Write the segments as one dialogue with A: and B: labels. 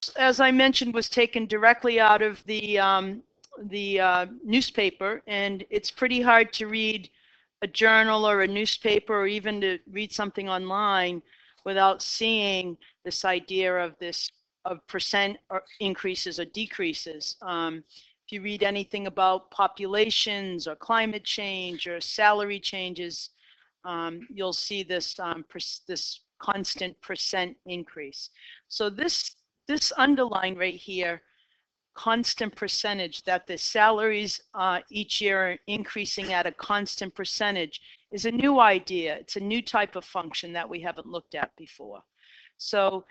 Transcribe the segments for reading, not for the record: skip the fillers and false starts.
A: this, as I mentioned, was taken directly out of the newspaper, and it's pretty hard to read a journal or a newspaper or even to read something online without seeing this idea of percent or increases or decreases. If you read anything about populations or climate change or salary changes, you'll see this this constant percent increase. So this underline right here, constant percentage, that the salaries each year are increasing at a constant percentage, is a new idea. It's a new type of function that we haven't looked at before. So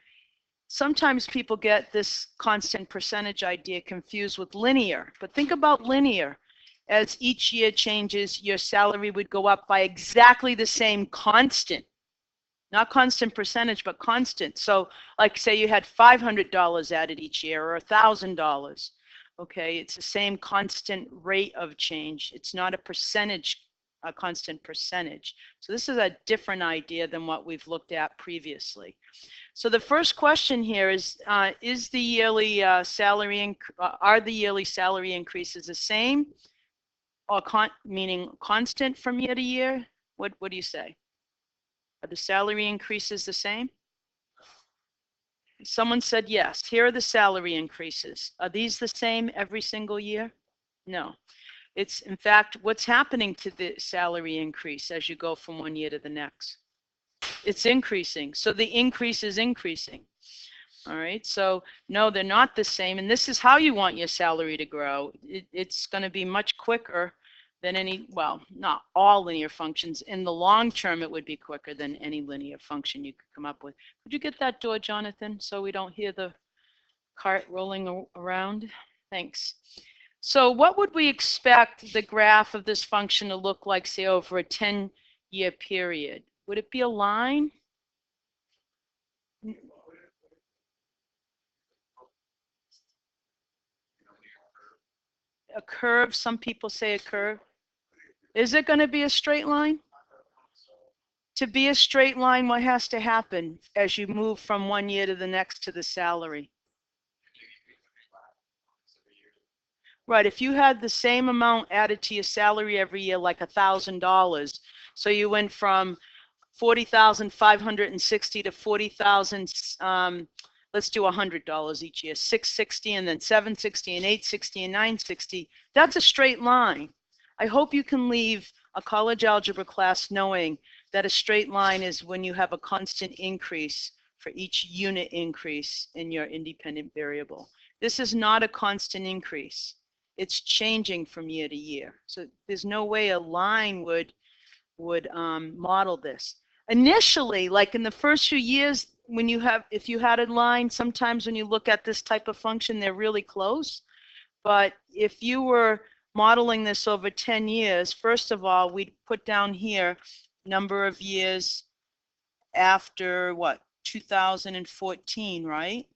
A: sometimes people get this constant percentage idea confused with linear, but think about linear. As each year changes, your salary would go up by exactly the same constant, not constant percentage, but constant. So like say you had $500 added each year or $1,000. Okay, it's the same constant rate of change. It's not a percentage, a constant percentage. So this is a different idea than what we've looked at previously. So the first question here is the yearly salary, are the yearly salary increases the same, or meaning constant from year to year? What do you say? Are the salary increases the same? Someone said yes. Here are the salary increases. Are these the same every single year? No. It's, in fact, what's happening to the salary increase as you go from one year to the next? It's increasing. So the increase is increasing. All right. So no, they're not the same. And this is how you want your salary to grow. It's going to be much quicker than any, well, not all linear functions. In the long term, it would be quicker than any linear function you could come up with. Could you get that door, Jonathan, so we don't hear the cart rolling around? Thanks. So what would we expect the graph of this function to look like, say, over a 10-year period? Would it be a line? A curve, some people say a curve. Is it going to be a straight line? To be a straight line, what has to happen as you move from one year to the next to the salary? Right, if you had the same amount added to your salary every year, like $1,000, so you went from 40,560 to 40,000, let's do $100 each year, 660 and then 760 and 860 and 960, that's a straight line. I hope you can leave a college algebra class knowing that a straight line is when you have a constant increase for each unit increase in your independent variable. This is not a constant increase. It's changing from year to year. So there's no way a line would model this. Initially, like in the first few years, when you have, if you had a line, sometimes when you look at this type of function, they're really close. But if you were modeling this over 10 years, first of all, we'd put down here number of years after what, 2014, right?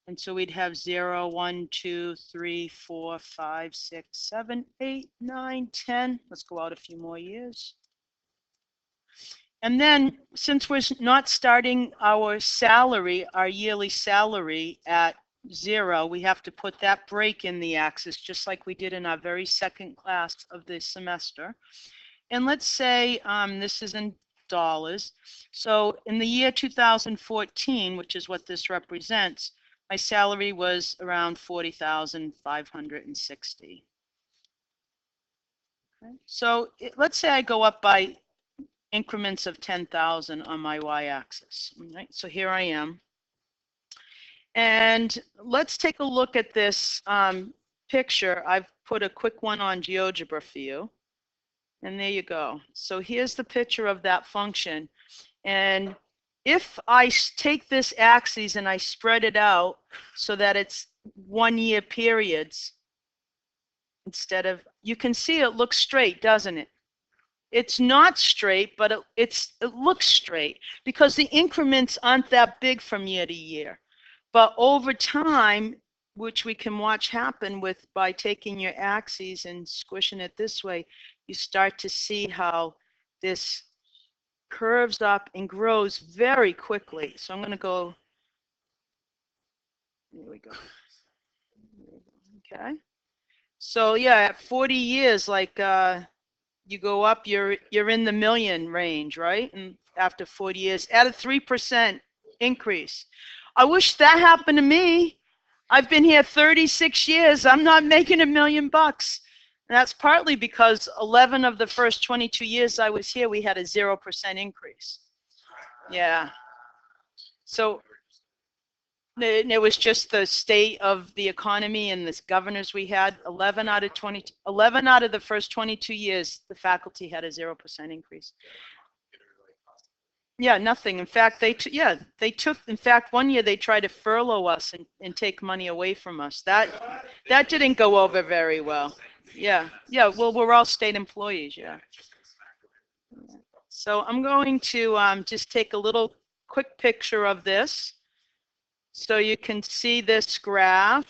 A: And so we'd have 0, 1, 2, 3, 4, 5, 6, 7, 8, 9, 10. Let's go out a few more years. And then since we're not starting our salary, our yearly salary at 0, we have to put that break in the axis, just like we did in our very second class of the semester. And let's say this is in dollars. So in the year 2014, which is what this represents, my salary was around 40,560. Okay. So let's say I go up by increments of 10,000 on my y-axis. Right? So here I am. And let's take a look at this picture. I've put a quick one on GeoGebra for you. And there you go. So here's the picture of that function. And if I take this axis and I spread it out so that it's 1 year periods instead of, you can see it looks straight, doesn't it? It's not straight, but it looks straight because the increments aren't that big from year to year. But over time, which we can watch happen with by taking your axes and squishing it this way, you start to see how this curves up and grows very quickly. So I'm going to go, Here we go. Okay. So yeah, at 40 years, like you go up, you're in the million range, right? And after 40 years, at a 3% increase. I wish that happened to me. I've been here 36 years. I'm not making $1 million. And that's partly because 11 of the first 22 years I was here, we had a 0% increase. Yeah. So it was just the state of the economy and the governors we had. 11 out of the first 22 years, the faculty had a 0% increase. Yeah, nothing. In fact, they took. In fact, one year they tried to furlough us and take money away from us. That didn't go over very well. Yeah. Well, we're all state employees. Yeah. So I'm going to just take a little quick picture of this. So you can see this graph.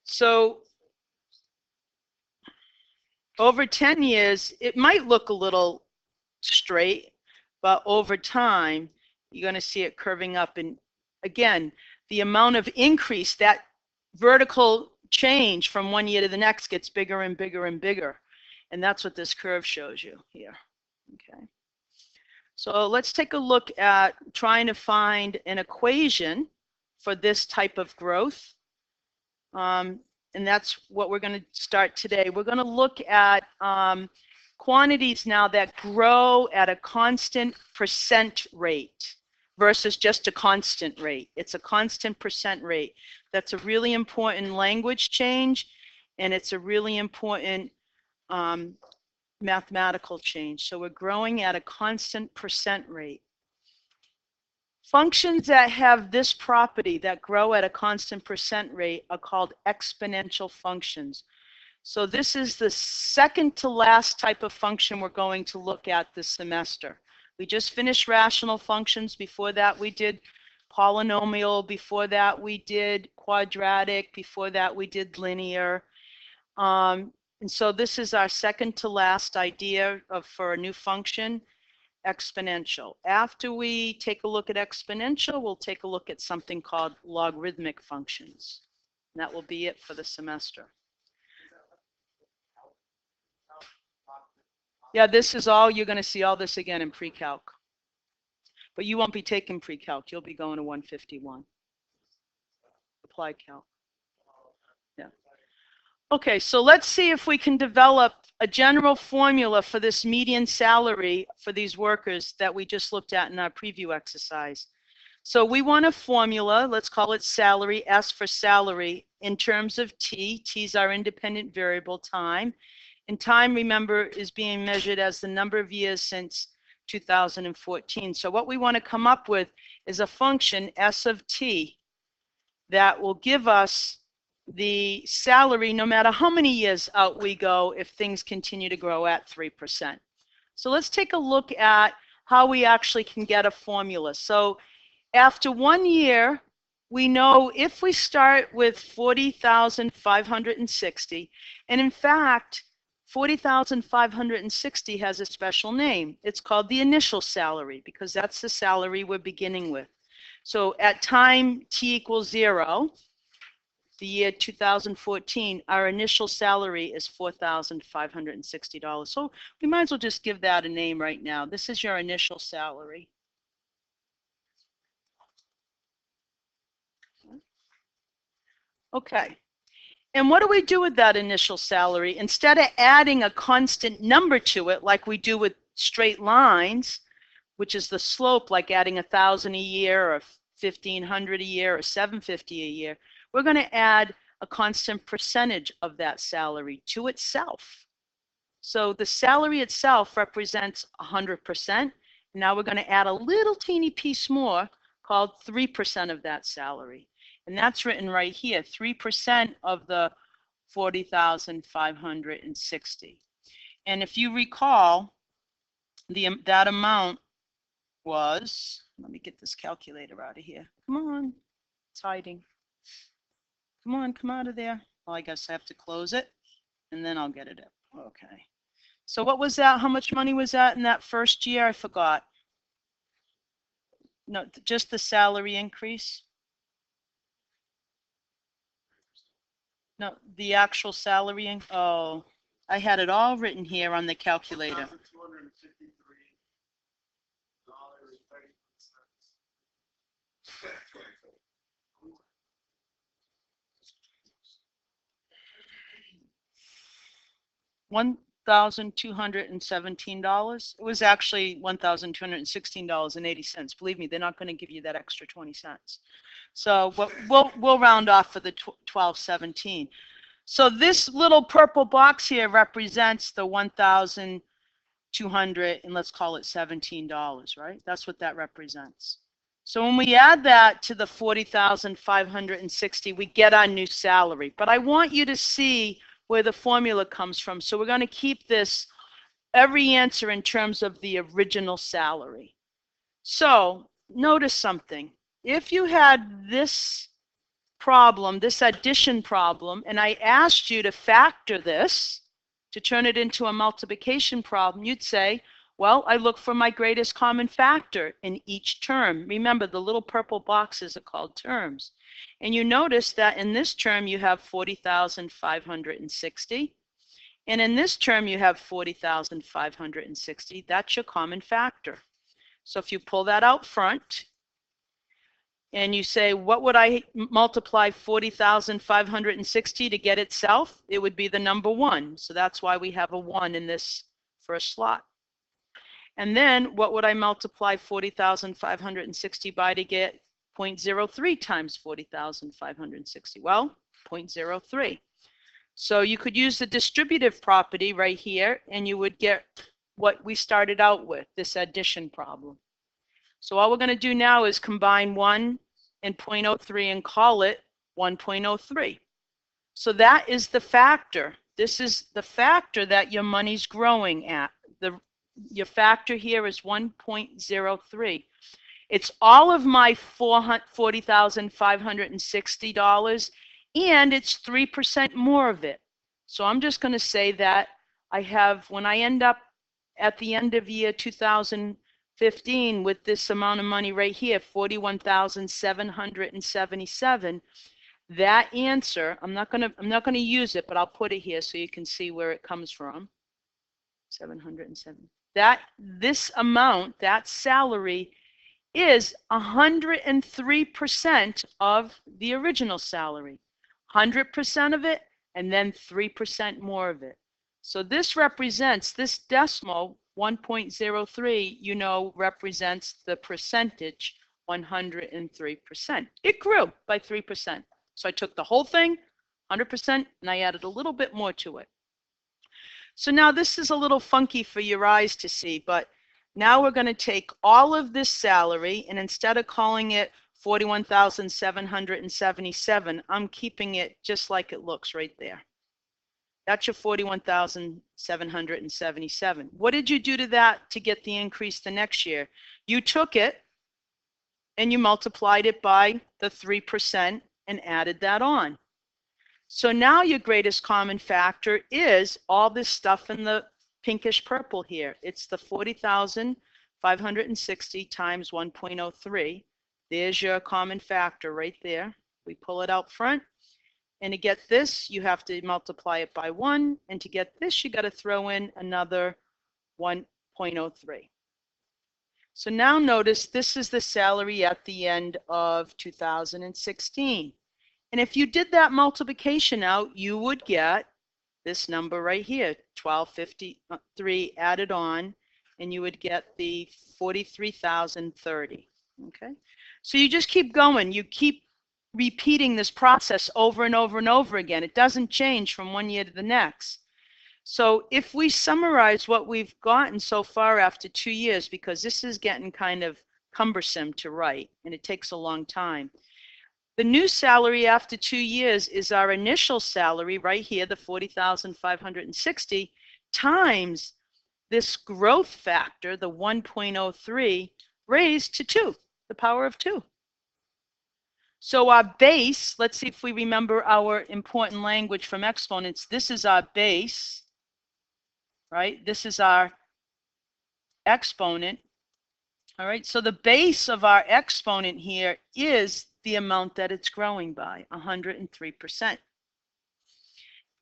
A: So over 10 years, it might look a little straight, but over time, you're going to see it curving up. And again, the amount of increase, that vertical change from one year to the next gets bigger and bigger and bigger. And that's what this curve shows you here. Okay. So let's take a look at trying to find an equation for this type of growth. And that's what we're going to start today. We're going to look at quantities now that grow at a constant percent rate versus just a constant rate. It's a constant percent rate. That's a really important language change, and it's a really important mathematical change. So we're growing at a constant percent rate. Functions that have this property, that grow at a constant percent rate, are called exponential functions. So this is the second to last type of function we're going to look at this semester. We just finished rational functions. Before that, we did polynomial. Before that, we did quadratic. Before that, we did linear. And so this is our second to last idea for a new function, exponential. After we take a look at exponential, we'll take a look at something called logarithmic functions. And that will be it for the semester. Yeah, this is all, you're going to see all this again in pre-calc. But you won't be taking pre-calc. You'll be going to 151. Applied calc. Yeah. Okay, so let's see if we can develop a general formula for this median salary for these workers that we just looked at in our preview exercise. So we want a formula, let's call it salary, S for salary, in terms of T. T is our independent variable, time. And time, remember, is being measured as the number of years since 2014. So what we want to come up with is a function, S of T, that will give us the salary no matter how many years out we go if things continue to grow at 3%. So let's take a look at how we actually can get a formula. So after 1 year, we know if we start with 40,560, and in fact, 40,560 has a special name. It's called the initial salary because that's the salary we're beginning with. So at time t equals 0, the year 2014, our initial salary is $4,560. So we might as well just give that a name right now. This is your initial salary. Okay. And what do we do with that initial salary? Instead of adding a constant number to it like we do with straight lines, which is the slope, like adding 1,000 a year or 1,500 a year or 750 a year, we're going to add a constant percentage of that salary to itself. So the salary itself represents 100%. Now we're going to add a little teeny piece more called 3% of that salary. And that's written right here, 3% of the 40,560. And if you recall, that amount was, let me get this calculator out of here. Come on, it's hiding. Come on, come out of there. Well, I guess I have to close it, and then I'll get it up. Okay. So what was that? How much money was that in that first year? I forgot. No, just the salary increase. No, the actual salary. Oh, I had it all written here on the calculator. $1,217. It was actually $1,216.80. Believe me, they're not going to give you that extra 20 cents. So we'll round off for the 1217. So this little purple box here represents the 1,200 and let's call it $17, right? That's what that represents. So when we add that to the 40,560, we get our new salary. But I want you to see where the formula comes from. So we're going to keep this every answer in terms of the original salary. So notice something. If you had this problem, this addition problem, and I asked you to factor this, to turn it into a multiplication problem, you'd say, well, I look for my greatest common factor in each term. Remember, the little purple boxes are called terms. And you notice that in this term, you have 40,560. And in this term, you have 40,560. That's your common factor. So if you pull that out front, and you say, what would I multiply 40,560 to get itself? It would be the number 1. So that's why we have a 1 in this first slot. And then what would I multiply 40,560 by to get 0.03 times 40,560? Well, 0.03. So you could use the distributive property right here, and you would get what we started out with, this addition problem. So all we're going to do now is combine 1 and 0.03 and call it 1.03. So that is the factor. This is the factor that your money's growing at. Your factor here is 1.03. It's all of my $40,560, and it's 3% more of it. So I'm just going to say that I have, when I end up at the end of year 2015 with this amount of money right here, 41,777, that answer, I'm not going to use it, but I'll put it here so you can see where it comes from. 707. This amount, that salary, is 103% of the original salary. 100% of it, and then 3% more of it. So this represents, this decimal 1.03, you know, represents the percentage 103%. It grew by 3%. So I took the whole thing, 100%, and I added a little bit more to it. So now this is a little funky for your eyes to see, but now we're going to take all of this salary, and instead of calling it 41,777, I'm keeping it just like it looks right there. That's your 41,777. What did you do to that to get the increase the next year? You took it and you multiplied it by the 3% and added that on. So now your greatest common factor is all this stuff in the pinkish purple here. It's the 40,560 times 1.03. There's your common factor right there. We pull it out front. And to get this, you have to multiply it by 1. And to get this, you got to throw in another 1.03. So now notice this is the salary at the end of 2016. And if you did that multiplication out, you would get this number right here, 1253 added on, and you would get the 43,030. Okay, so you just keep going. You keep repeating this process over and over and over again. It doesn't change from one year to the next. So if we summarize what we've gotten so far after 2 years, because this is getting kind of cumbersome to write and it takes a long time. The new salary after 2 years is our initial salary right here, the 40,560, times this growth factor, the 1.03, raised to 2, the power of 2. So our base, let's see if we remember our important language from exponents. This is our base, right? This is our exponent. All right, so the base of our exponent here is the amount that it's growing by, 103%.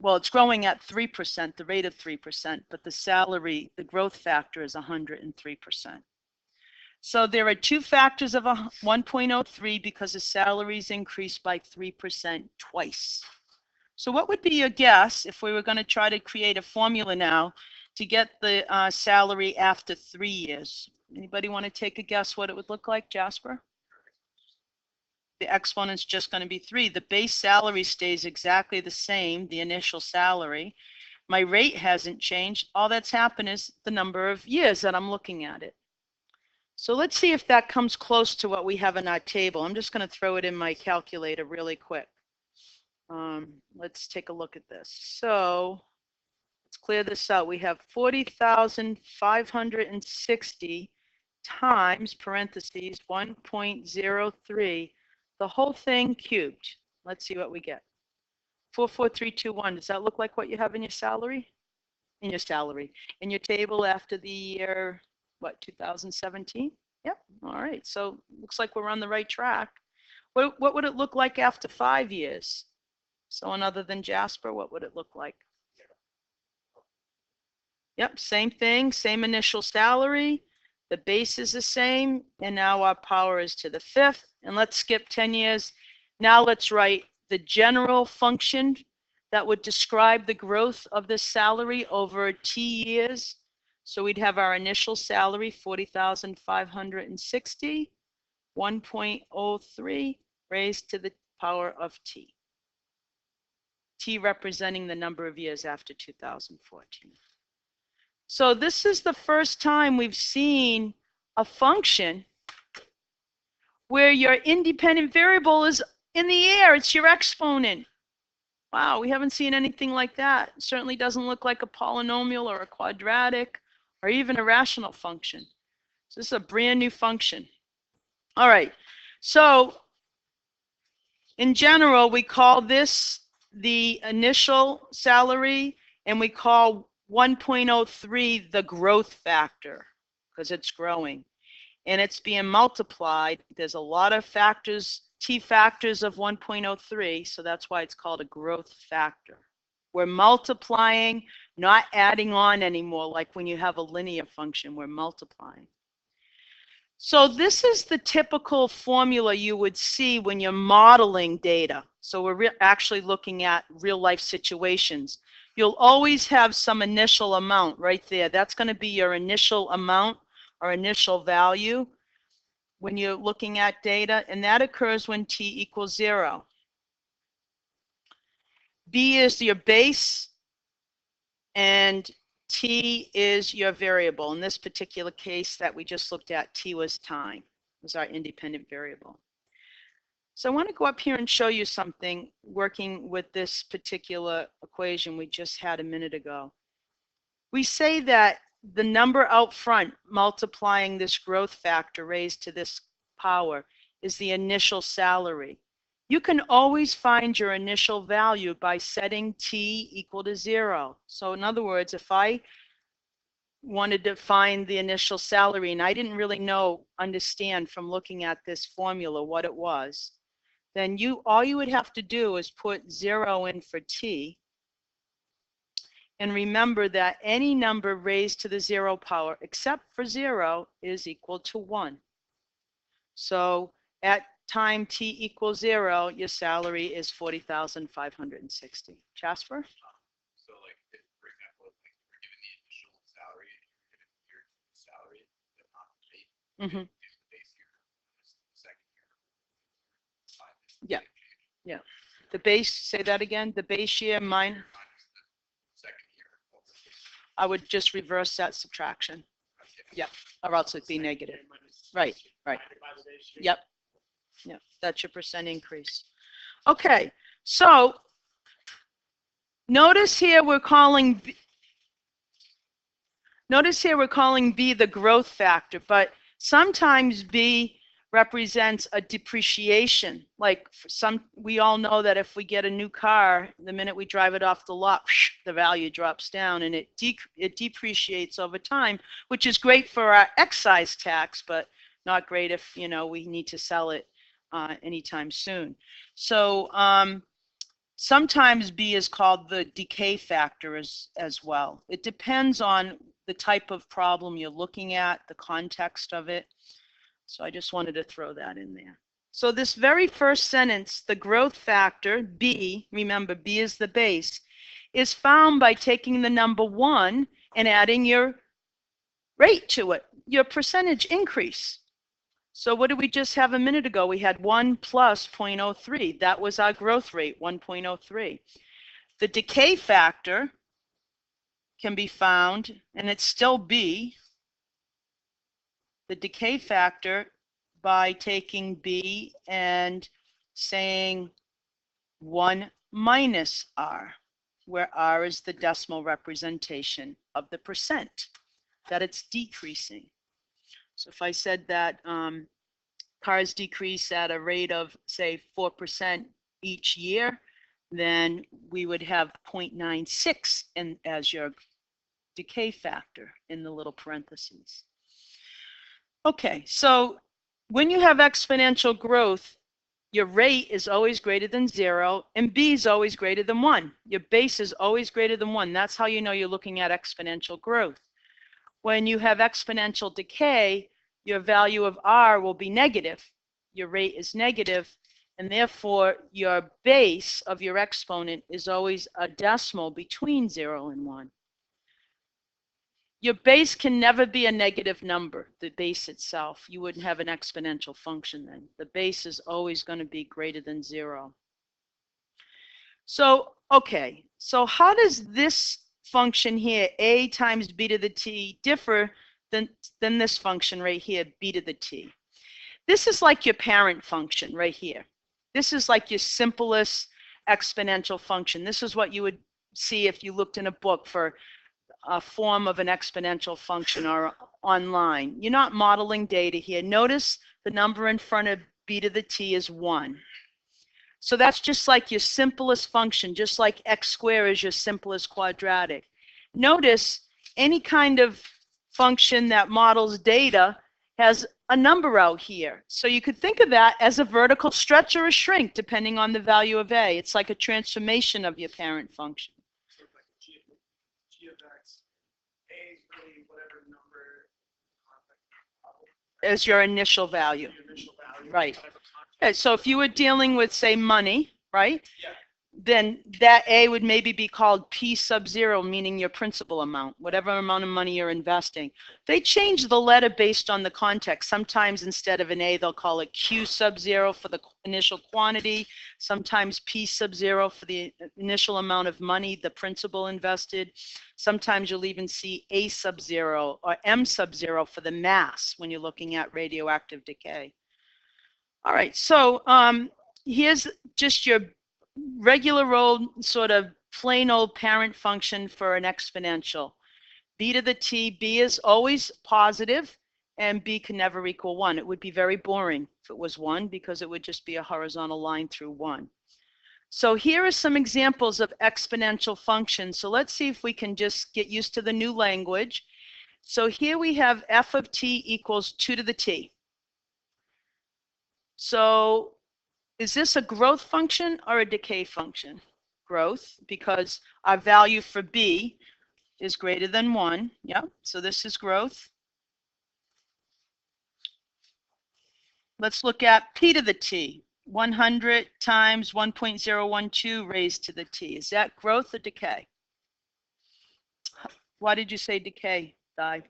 A: Well, it's growing at 3%, the rate of 3%, but the salary, the growth factor is 103%. So there are two factors of 1.03 because the salaries increased by 3% twice. So what would be your guess if we were going to try to create a formula now to get the salary after 3 years? Anybody want to take a guess what it would look like, Jasper? The exponent's just going to be 3. The base salary stays exactly the same, the initial salary. My rate hasn't changed. All that's happened is the number of years that I'm looking at it. So let's see if that comes close to what we have in our table. I'm just going to throw it in my calculator really quick. Let's take a look at this. So let's clear this out. We have 40,560 times, parentheses, 1.03, the whole thing cubed. Let's see what we get. 44321. Does that look like what you have in your salary? In your table after the year, what, 2017? Yep. All right. So looks like we're on the right track. What would it look like after 5 years? Someone other than Jasper, what would it look like? Yep, same thing, same initial salary. The base is the same, and now our power is to the 5th. And let's skip 10 years. Now let's write the general function that would describe the growth of this salary over t years. So we'd have our initial salary, 40,560, 1.03 raised to the power of t. T representing the number of years after 2014. So this is the first time we've seen a function where your independent variable is in the air. It's your exponent. Wow, we haven't seen anything like that. It certainly doesn't look like a polynomial or a quadratic or even a rational function. So this is a brand new function. All right, so in general, we call this the initial salary, and we call 1.03 the growth factor because it's growing and it's being multiplied. There's a lot of factors, t factors of 1.03, so that's why it's called a growth factor. We're multiplying, not adding on anymore like when you have a linear function, we're multiplying. So this is the typical formula you would see when you're modeling data. So we're actually looking at real life situations. You'll always have some initial amount right there. That's going to be your initial amount or initial value when you're looking at data, and that occurs when t equals 0. B is your base, and t is your variable. In this particular case that we just looked at, t was time, was our independent variable. So I want to go up here and show you something working with this particular equation we just had a minute ago. We say that the number out front multiplying this growth factor raised to this power is the initial salary. You can always find your initial value by setting t equal to 0. So in other words, if I wanted to find the initial salary and I didn't really understand from looking at this formula what it was, then all you would have to do is put 0 in for t. And remember that any number raised to the 0 power except for 0 is equal to 1. So at time t equals 0, your salary is 40,560. Jasper?
B: So like if, for example, like you're given the initial salary and you're given your salary, the rate is the base year, the second year.
A: Yeah. Yeah. The base, say that again, the base year mine. I would just reverse that subtraction. Yeah, or else it'd be negative. Right, right. Yep. Yep, that's your percent increase. Okay, so notice here we're calling B the growth factor, but sometimes B represents a depreciation. Like we all know that if we get a new car, the minute we drive it off the lot, the value drops down and it depreciates over time, which is great for our excise tax, but Not great if, you know, we need to sell it anytime soon. So sometimes B is called the decay factor as well. It depends on the type of problem you're looking at, the context of it. So I just wanted to throw that in there. So this very first sentence, the growth factor, B, remember B is the base, is found by taking the number 1 and adding your rate to it, your percentage increase. So what did we just have a minute ago? We had 1 plus 0.03. That was our growth rate, 1.03. The decay factor can be found, and it's still B, the decay factor, by taking B and saying 1 minus R, where R is the decimal representation of the percent that it's decreasing. So if I said that cars decrease at a rate of, say, 4% each year, then we would have 0.96 as your decay factor in the little parentheses. Okay, so when you have exponential growth, your rate is always greater than 0, and B is always greater than 1. Your base is always greater than 1. That's how you know you're looking at exponential growth. When you have exponential decay, your value of R will be negative. Your rate is negative, and therefore your base of your exponent is always a decimal between 0 and 1. Your base can never be a negative number, the base itself. You wouldn't have an exponential function then. The base is always going to be greater than 0. So, okay, so how does this function here, a times b to the t, differ than this function right here, b to the t? This is like your parent function right here. This is like your simplest exponential function. This is what you would see if you looked in a book for a form of an exponential function or online. You're not modeling data here. Notice the number in front of b to the t is 1. So that's just like your simplest function, just like x squared is your simplest quadratic. Notice any kind of function that models data has a number out here. So you could think of that as a vertical stretch or a shrink, depending on the value of a. It's like a transformation of your parent function.
B: So it's like g of x, a is really whatever number
A: As your initial value. Right. Okay, so if you were dealing with, say, money, right?
B: Yeah.
A: Then that A would maybe be called P sub 0, meaning your principal amount, whatever amount of money you're investing. They change the letter based on the context. Sometimes instead of an A, they'll call it Q sub 0 for the initial quantity. Sometimes P sub 0 for the initial amount of money, the principal invested. Sometimes you'll even see A sub 0 or M sub 0 for the mass when you're looking at radioactive decay. All right, so here's just your regular old sort of plain old parent function for an exponential. B to the t, b is always positive, and b can never equal 1. It would be very boring if it was 1, because it would just be a horizontal line through 1. So here are some examples of exponential functions. So let's see if we can just get used to the new language. So here we have f of t equals 2 to the t. So is this a growth function or a decay function? Growth, because our value for b is greater than 1. Yeah, so this is growth. Let's look at p to the t. 100 times 1.012 raised to the t. Is that growth or decay? Why did you say decay, Di?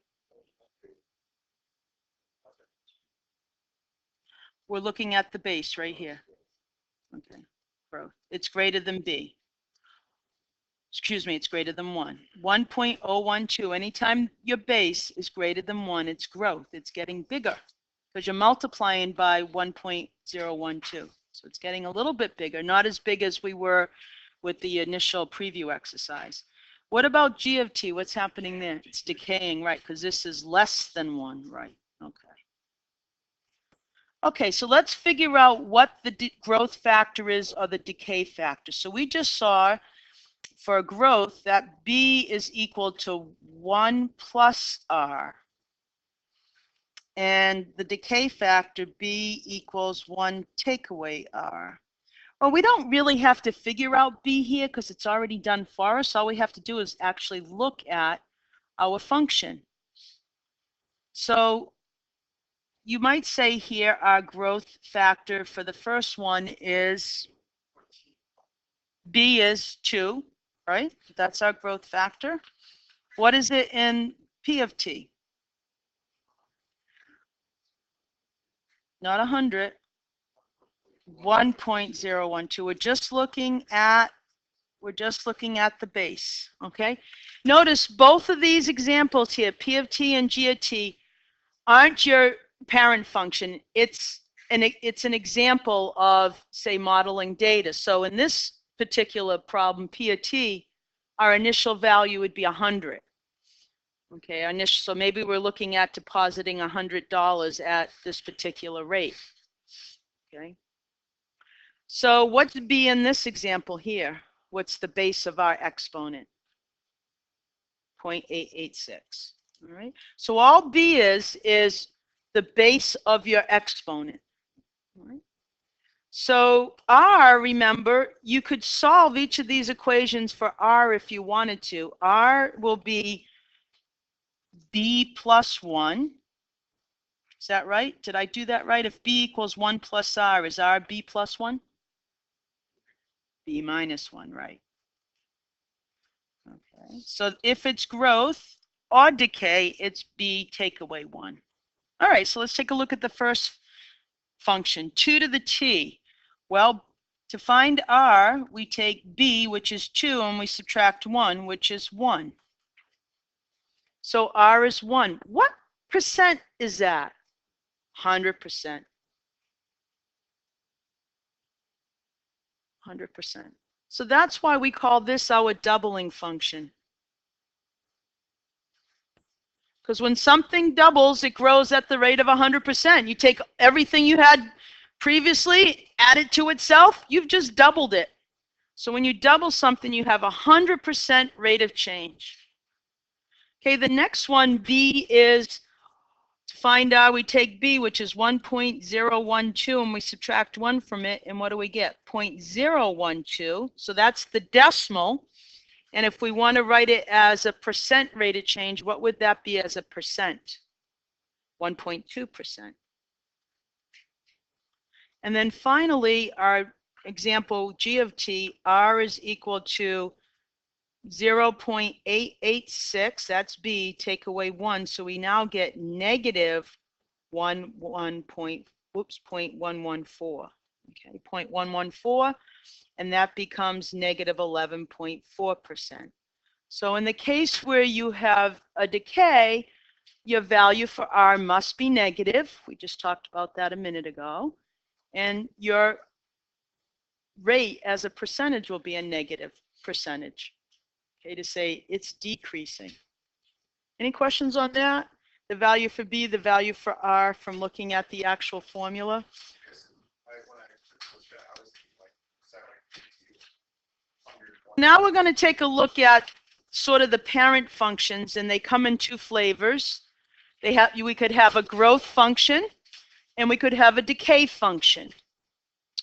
A: We're looking at the base right here. Okay, growth. It's greater than b. Excuse me, it's greater than 1. 1.012. Anytime your base is greater than 1, it's growth. It's getting bigger because you're multiplying by 1.012. So it's getting a little bit bigger, not as big as we were with the initial preview exercise. What about g of t? What's happening there? It's decaying, right, because this is less than 1, right? Okay. Okay, so let's figure out what the growth factor is or the decay factor. So we just saw for growth that b is equal to 1 plus r. and the decay factor B equals 1 take away R. Well, we don't really have to figure out B here because it's already done for us. All we have to do is actually look at our function. So you might say here our growth factor for the first one is B is 2, right? That's our growth factor. What is it in P of T? Not 100. 1.012. We're just looking at the base, okay? Notice both of these examples here, P of T and G of T, aren't your parent function. It's an example of, say, modeling data. So in this particular problem, P of T, our initial value would be 100. Okay, so maybe we're looking at depositing $100 at this particular rate. Okay. So what's B in this example here? What's the base of our exponent? 0.886. All right. So all B is the base of your exponent. All right. So R, remember, you could solve each of these equations for R if you wanted to. R will be B plus 1. Is that right? Did I do that right? If B equals 1 plus R, is R B plus 1? B minus 1, right? Okay, so if it's growth or decay, it's B take away 1. All right, so let's take a look at the first function, 2 to the t. Well, to find R, we take B, which is 2, and we subtract 1, which is 1. So R is 1. What percent is that? 100%. 100%. So that's why we call this our doubling function. Because when something doubles, it grows at the rate of 100%. You take everything you had previously, add it to itself, you've just doubled it. So when you double something, you have 100% rate of change. Okay, the next one, B, is to find out, we take B, which is 1.012, and we subtract 1 from it, and what do we get? 0.012. So that's the decimal. And if we want to write it as a percent rate of change, what would that be as a percent? 1.2%. And then finally, our example G of T, R is equal to 0.886, that's B, take away 1. So we now get negative 0.114. Okay, 0.114. And that becomes negative 11.4%. So in the case where you have a decay, your value for R must be negative. We just talked about that a minute ago. And your rate as a percentage will be a negative percentage. Okay, to say it's decreasing. Any questions on that? The value for B, the value for R from looking at the actual formula? Now we're going to take a look at sort of the parent functions, and they come in 2 flavors. We could have a growth function, and we could have a decay function.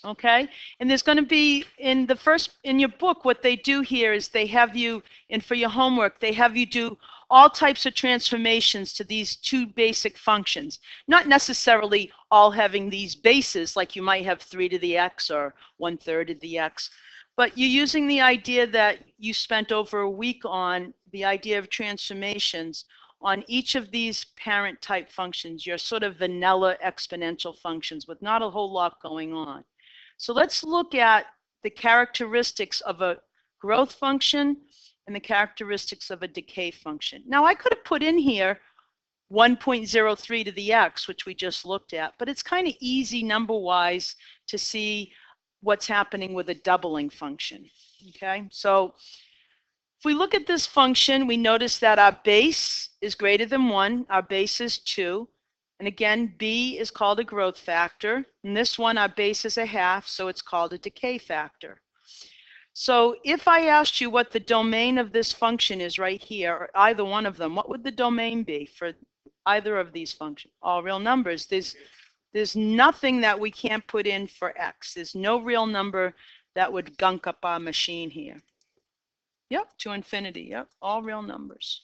A: Okay, and there's going to be in your book, what they do here is they have you, and for your homework, they have you do all types of transformations to these 2 basic functions. Not necessarily all having these bases, like you might have 3 to the x or 1/3 of the x. But you're using the idea that you spent over a week on the idea of transformations on each of these parent type functions, your sort of vanilla exponential functions with not a whole lot going on. So let's look at the characteristics of a growth function and the characteristics of a decay function. Now I could have put in here 1.03 to the x, which we just looked at, but it's kind of easy number-wise to see what's happening with a doubling function. Okay, so if we look at this function, we notice that our base is greater than 1, our base is 2, and again, B is called a growth factor. In this one, our base is 1/2, so it's called a decay factor. So if I asked you what the domain of this function is right here, or either one of them, what would the domain be for either of these functions, all real numbers. There's nothing that we can't put in for x. There's no real number that would gunk up our machine here. Yep, to infinity. Yep, all real numbers.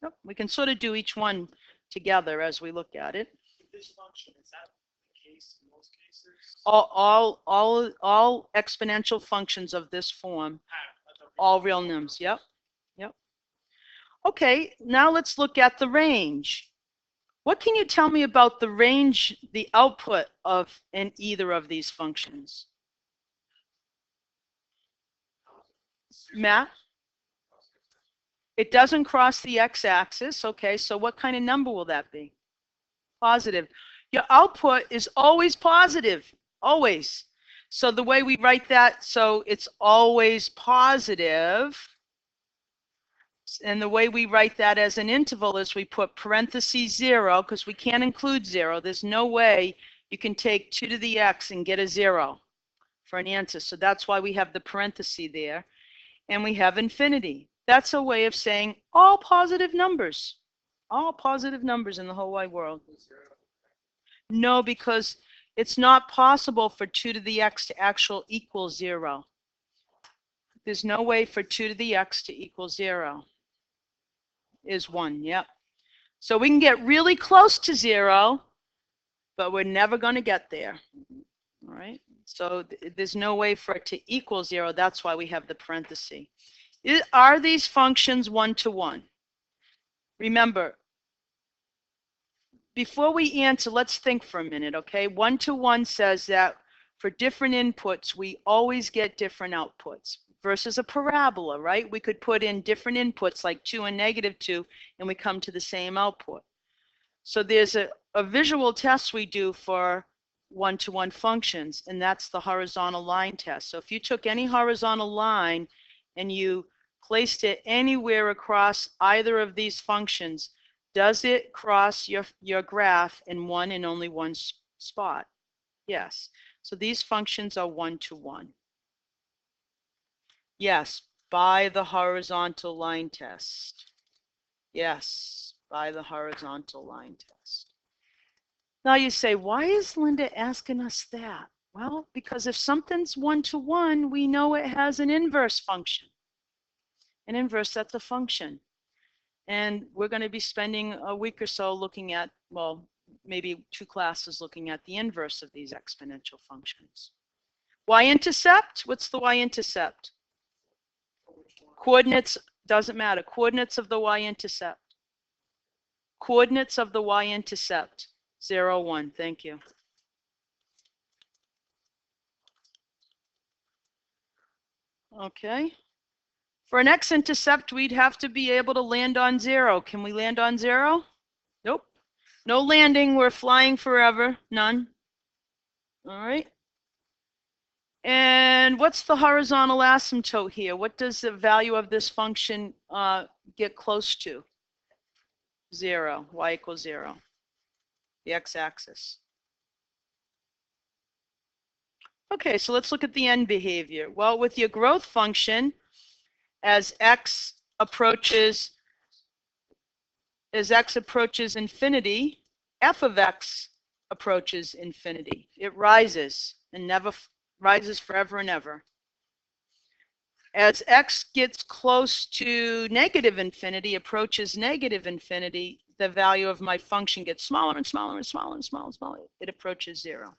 A: Yep, we can sort of do each one together as we look at it.
B: This function, is that the case in most cases?
A: All exponential functions of this form, all real numbers. Yep, yep. Okay, now let's look at the range. What can you tell me about the range, the output of in either of these functions? Matt? It doesn't cross the x-axis. Okay, so what kind of number will that be? Positive. Your output is always positive, always. So the way we write that, so it's always positive. And the way we write that as an interval is we put parentheses 0, because we can't include 0. There's no way you can take 2 to the x and get a 0 for an answer. So that's why we have the parenthesis there. And we have infinity. That's a way of saying all positive numbers. All positive numbers in the whole wide world. No, because it's not possible for 2 to the x to actually equal 0. There's no way for 2 to the x to equal 0. Is 1, yep. So we can get really close to 0, but we're never going to get there. All right. So there's no way for it to equal 0. That's why we have the parenthesis. Are these functions one-to-one? Remember, before we answer, let's think for a minute, okay? One-to-one says that for different inputs, we always get different outputs. Versus a parabola, right? We could put in different inputs like 2 and -2, and we come to the same output. So there's a visual test we do for one-to-one functions, and that's the horizontal line test. So if you took any horizontal line and you placed it anywhere across either of these functions, does it cross your graph in one and only one spot? Yes. So these functions are one-to-one. Yes, by the horizontal line test. Yes, by the horizontal line test. Now you say, why is Linda asking us that? Well, because if something's one-to-one, we know it has an inverse function. An inverse, that's a function. And we're going to be spending a week or so looking at, well, maybe 2 classes looking at the inverse of these exponential functions. Y-intercept, what's the y-intercept? Coordinates, doesn't matter. Coordinates of the y-intercept. Coordinates of the y-intercept. 0, 1. Thank you. Okay. For an x-intercept, we'd have to be able to land on 0. Can we land on 0? Nope. No landing. We're flying forever. None. All right. And what's the horizontal asymptote here? What does the value of this function get close to? 0. Y equals 0. The x-axis. Okay, so let's look at the end behavior. Well, with your growth function, as x approaches infinity, f of x approaches infinity. It rises and never rises forever and ever. As x gets close to negative infinity, approaches negative infinity, the value of my function gets smaller and smaller and smaller and smaller and smaller. It approaches 0.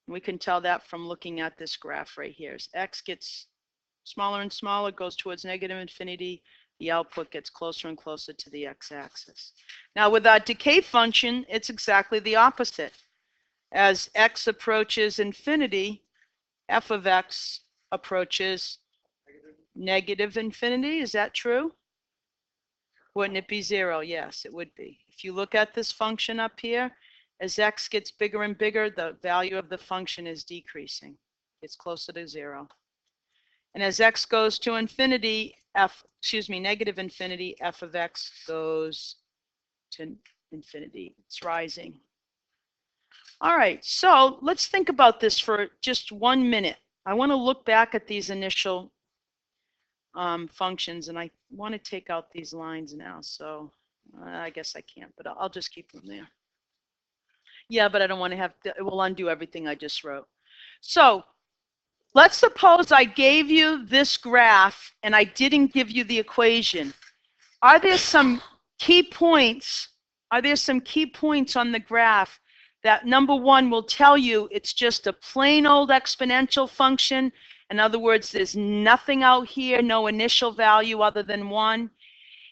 A: We can tell that from looking at this graph right here. As x gets smaller and smaller, goes towards negative infinity, the output gets closer and closer to the x-axis. Now with our decay function, it's exactly the opposite. As x approaches infinity, f of x approaches negative infinity. Is that true? Wouldn't it be 0? Yes, it would be. If you look at this function up here, as x gets bigger and bigger, the value of the function is decreasing. It's closer to 0. And as x goes to infinity, negative infinity, f of x goes to infinity. It's rising. All right, so let's think about this for just 1 minute. I want to look back at these initial functions, and I want to take out these lines now. So I guess I can't, but I'll just keep them there. Yeah, but I don't want to have to, it will undo everything I just wrote. So let's suppose I gave you this graph and I didn't give you the equation. Are there some key points? Are there some key points on the graph that, number one, will tell you it's just a plain old exponential function? In other words, there's nothing out here, no initial value other than 1.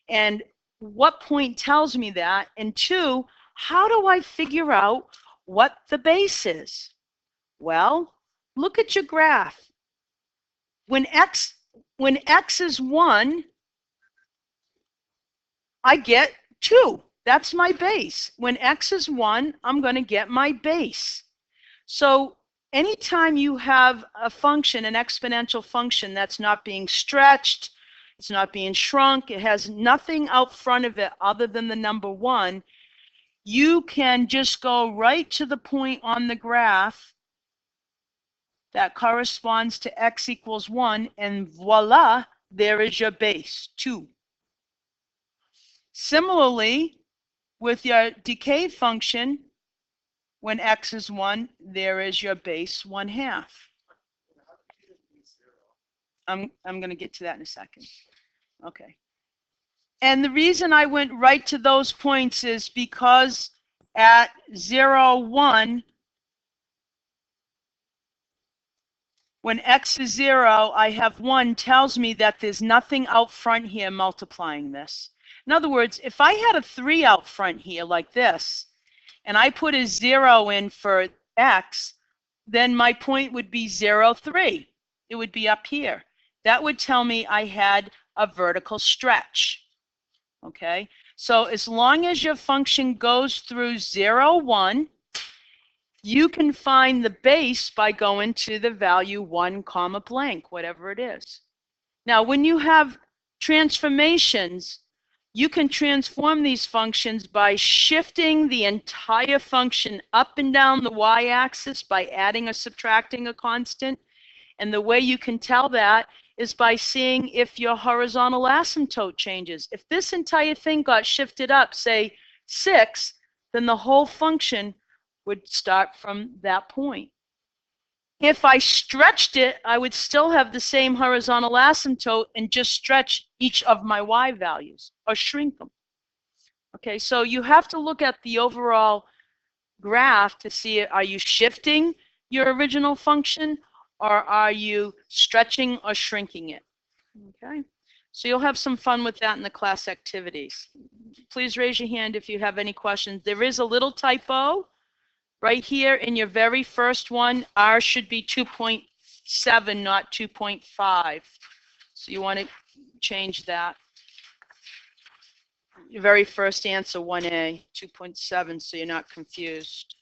A: And what point tells me that? And two, how do I figure out what the base is? Well, look at your graph. When x is 1, I get 2. That's my base. When x is 1, I'm going to get my base. So anytime you have a function, an exponential function that's not being stretched, it's not being shrunk, it has nothing out front of it other than the number 1, you can just go right to the point on the graph that corresponds to x equals 1, and voila, there is your base, 2. Similarly, with your decay function, when x is 1, there is your base 1/2. I'm going to get to that in a second. Okay. And the reason I went right to those points is because at 0, 1, when x is 0, I have 1 tells me that there's nothing out front here multiplying this. In other words, if I had a 3 out front here like this, and I put a 0 in for x, then my point would be 0, 3. It would be up here. That would tell me I had a vertical stretch. Okay, so as long as your function goes through 0, 1, you can find the base by going to the value 1 comma blank, whatever it is. Now, when you have transformations, you can transform these functions by shifting the entire function up and down the y-axis by adding or subtracting a constant. And the way you can tell that is by seeing if your horizontal asymptote changes. If this entire thing got shifted up, say 6, then the whole function would start from that point. If I stretched it, I would still have the same horizontal asymptote and just stretch each of my y values or shrink them. Okay, so you have to look at the overall graph to see, are you shifting your original function, or are you stretching or shrinking it? Okay, so you'll have some fun with that in the class activities. Please raise your hand if you have any questions. There is a little typo right here in your very first one. R should be 2.7, not 2.5. So you want to change that. Your very first answer, 1A, 2.7, so you're not confused.